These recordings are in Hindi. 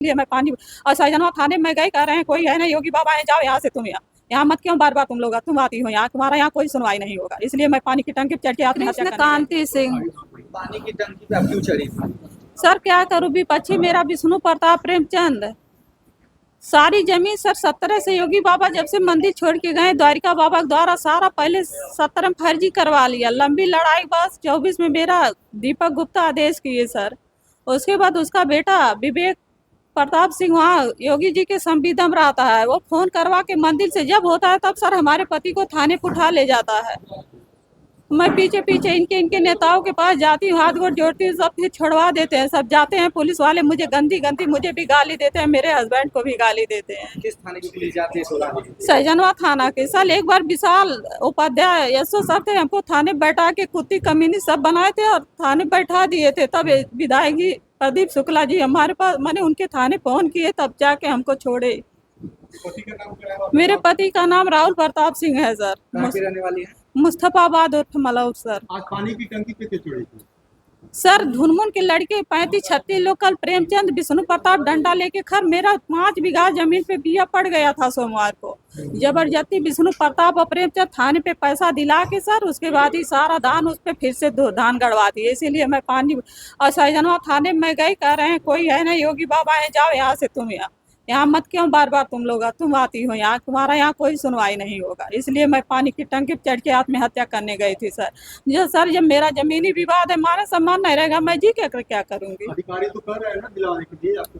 लिए मैं पानी और सहजनवा थाने में गई, कह रहे हैं कोई है ना योगी बाबा है, जाओ यहाँ से, तुम यहाँ मत क्यों बार बार तुम लोग तुम आती हो यहाँ, तुम्हारा यहाँ कोई सुनवाई नहीं होगा। इसलिए मैं पानी की टंकी पे चढ़ के आत्महत्या करने कांति सिंह। पानी की टंकी पे आप क्यों चढ़ी थी? सर क्या करूँ, विपक्षी मेरा विष्णु प्रताप प्रेमचंद, सारी जमीन सर 17 से योगी बाबा जब से मंदिर छोड़ के गए द्वारिका बाबा द्वारा सारा पहले 17 में फर्जी करवा लिया, लंबी लड़ाई बस 24 में मेरा दीपक गुप्ता आदेश किए सर। उसके बाद उसका बेटा विवेक प्रताप सिंह वहाँ योगी जी के संविदम रहता है, वो फोन करवा के मंदिर से जब होता है तब सर हमारे पति को थाने पर उठा ले जाता है। मैं पीछे पीछे इनके नेताओं के पास जाती हूँ, हाथ गोड़ जोड़ती हूँ, सब फिर छुड़वा देते हैं, सब जाते हैं पुलिस वाले, मुझे गंदी मुझे भी गाली देते हैं, मेरे हस्बैंड को भी गाली देते हैं। किस थाने की पुलिस जाती है? सहजनवा थाना के। सर एक बार विशाल उपाध्याय यशो सर थे, हमको थाने बैठा के कुत्ती कमीनी सब बनाए थे और थाने बैठा दिए थे, तब विधायक जी प्रदीप शुक्ला जी हमारे पास, मैंने उनके थाने फोन किए तब जाके हमको छोड़े। मेरे पति का नाम राहुल प्रताप सिंह है सर। कहाँ की रहने वाली है? मुस्तफाबाद उर्फ मलौर सर। आज पानी की टंकी पे क्यों चढ़ी थी? सर धुनमुन के लड़के 35-36 लोग कल प्रेमचंद विष्णु प्रताप डंडा लेके खर मेरा 5 बीघा जमीन पे बिया पड़ गया था सोमवार को, जबरदस्ती विष्णु प्रताप और प्रेमचंद थाने पे पैसा दिला के सर उसके बाद ही सारा धान उस पे फिर से धान गड़वा दिए। इसीलिए मैं पानी और सहजनवा थाने में गई, कह रहे हैं कोई है ना योगी बाबा है, जाओ यहाँ से, तुम यहाँ मत क्यों बार बार तुम लोग तुम आती हो यहाँ, तुम्हारा यहाँ कोई सुनवाई नहीं होगा। इसलिए मैं पानी की टंकी पे चढ़ के आत्महत्या करने गई थी सर। जो सर जब मेरा जमीनी विवाद है, हमारा सम्मान नहीं रहेगा, मैं जी क्या करूंगी। अधिकारी तो कर रहे हैं ना दिलाने के लिए आपको।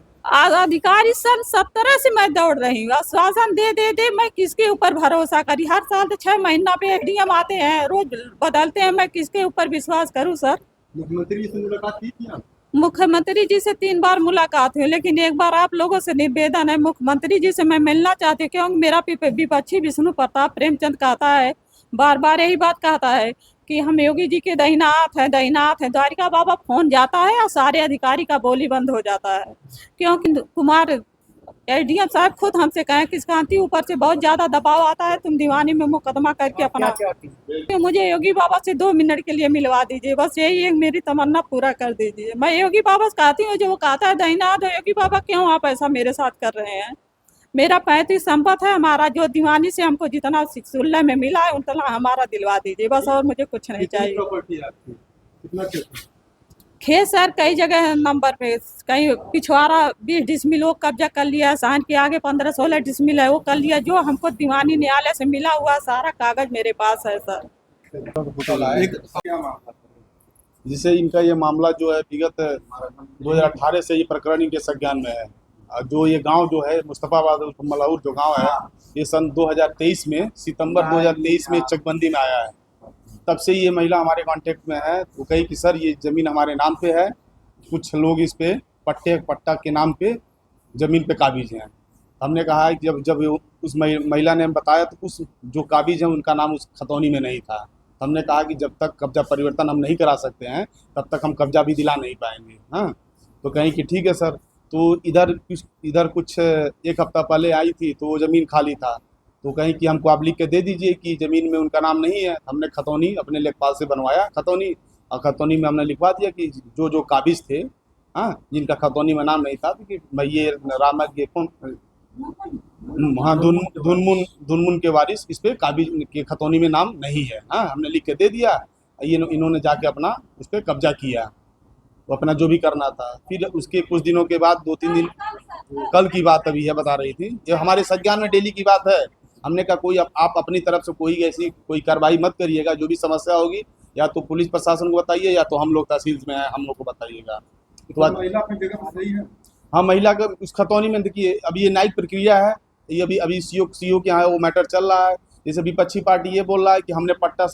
अधिकारी सर 17 से मैं दौड़ रही हूँ, आश्वासन दे मैं किसके ऊपर भरोसा करी। हर साल तो 6 महीना पे एडीएम आते हैं, रोज बदलते हैं, मैं किसके ऊपर विश्वास करूँ सर। मुख्यमंत्री से मुलाकात की थी आप? मुख्यमंत्री जी से 3 बार मुलाकात हुई, लेकिन एक बार आप लोगों से निवेदन है, मुख्यमंत्री जी से मैं मिलना चाहती हूँ, क्योंकि मेरा विपक्षी विष्णु प्रताप प्रेमचंद कहता है, बार यही बात कहता है कि हम योगी जी के दाहिना हाथ है द्वारिका बाबा फोन जाता है और सारे अधिकारी का बोली बंद हो जाता है, क्योंकि कुमार एडीएम साहब खुद हमसे कहें कि कांति ऊपर से बहुत ज्यादा दबाव आता है, तुम दीवानी में मुकदमा करके अपना तो मुझे योगी बाबा से 2 मिनट के लिए मिलवा दीजिए, बस यही एक मेरी तमन्ना पूरा कर दीजिए। मैं योगी बाबा से कहती हूँ, जो वो कहता है दाहिना तो योगी बाबा क्यों आप ऐसा मेरे साथ कर रहे हैं। मेरा 35 संपत्ति है, हमारा जो दीवानी से हमको जितना सुल्ले में मिला है उतना हमारा दिलवा दीजिए बस, और मुझे कुछ नहीं चाहिए। खेत सर कई जगह नंबर पे, कहीं पिछवाड़ा 20 डिसमिल वो कब्जा कर लिया, सहन के आगे 15-16 डिसमिल है वो कर लिया, जो हमको दीवानी न्यायालय से मिला हुआ सारा कागज मेरे पास है सर। जिसे इनका ये मामला जो है विगत 2018 से ये प्रकरण इनके संज्ञान में है। जो ये गांव जो है मुस्तफाबाद मलौर जो गांव है, ये सन 2023 में सितंबर 2023 में चकबंदी में आया है। तब से ये महिला हमारे कांटेक्ट में है। वो कही कि सर ये ज़मीन हमारे नाम पे है, कुछ लोग इस पे पट्टा के नाम पे ज़मीन पे काबिज हैं। हमने कहा है कि जब उस महिला ने बताया तो उस जो काबिज हैं उनका नाम उस खतौनी में नहीं था। हमने कहा कि जब तक कब्जा परिवर्तन हम नहीं करा सकते हैं तब तक हम कब्जा भी दिला नहीं पाएंगे। हाँ, तो कहीं कि ठीक है सर। तो इधर कुछ 1 हफ्ता पहले आई थी तो वो ज़मीन खाली था, तो कहीं कि हमको आप लिख के दे दीजिए कि ज़मीन में उनका नाम नहीं है। हमने खतौनी अपने लेखपाल से बनवाया खतौनी, और खतौनी में हमने लिखवा दिया कि जो काबिज थे, हाँ, जिनका खतौनी में नाम नहीं था, कि मैं ये रामक ये कौन, हाँ, धुनमुन के वारिस इस पे काबिज के खतौनी में नाम नहीं है। हाँ, हमने लिख के दे दिया, ये इन्होंने जाके अपना उस पर कब्जा किया, वो अपना जो भी करना था। फिर उसके कुछ दिनों के बाद 2-3 दिन, कल की बात अभी है बता रही थी, ये हमारे संज्ञान में डेली की बात है। हमने कहा कोई आप अपनी तरफ से कोई ऐसी कोई कार्रवाई मत करिएगा, जो भी समस्या होगी या तो पुलिस प्रशासन को बताइए या तो हम लोग तहसील में हैं हम लोग को बताइएगा। तो महिला अपनी जगह सही है। हाँ, महिला का उस खतौनी में देखिए अभी ये न्यायिक प्रक्रिया है, ये अभी सीओ के यहाँ वो मैटर चल रहा है। जैसे विपक्षी पार्टी ये बोल रहा है कि हमने पट्टा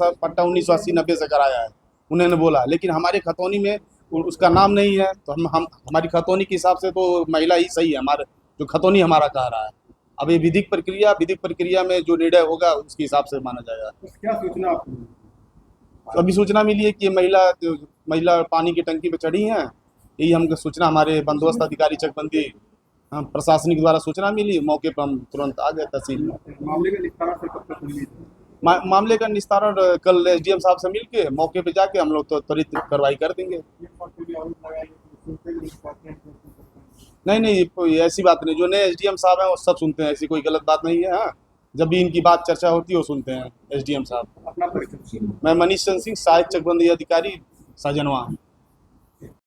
1980-90 से कराया है, उन्होंने बोला, लेकिन हमारे खतौनी में उसका नाम नहीं है। तो हम हमारी खतौनी के हिसाब से तो महिला ही सही है, हमारे जो खतौनी हमारा कह रहा है। अब ये विधिक प्रक्रिया में जो निर्णय होगा उसके हिसाब से माना जाएगा। क्या सूचना आपको? अभी सूचना मिली है कि ये महिला पानी की टंकी पे चढ़ी हैं, यही हमको सूचना हमारे बंदोबस्त अधिकारी चकबंदी प्रशासनिक द्वारा सूचना मिली। मौके पर हम तुरंत आ गए तहसील में। मामले का निस्तारण कल एसडीएम साहब से मिलके मौके पे जाके हम लोग तो त्वरित कार्रवाई कर देंगे। नहीं नहीं, कोई ऐसी बात नहीं, जो नए एसडीएम साहब हैं वो सब सुनते हैं, ऐसी कोई गलत बात नहीं है। हाँ, जब भी इनकी बात चर्चा होती है वो सुनते हैं एसडीएम साहब। अपना परिचय। मैं मनीष चंद्र सिंह, सहायक चकबंदी अधिकारी, साजनवा।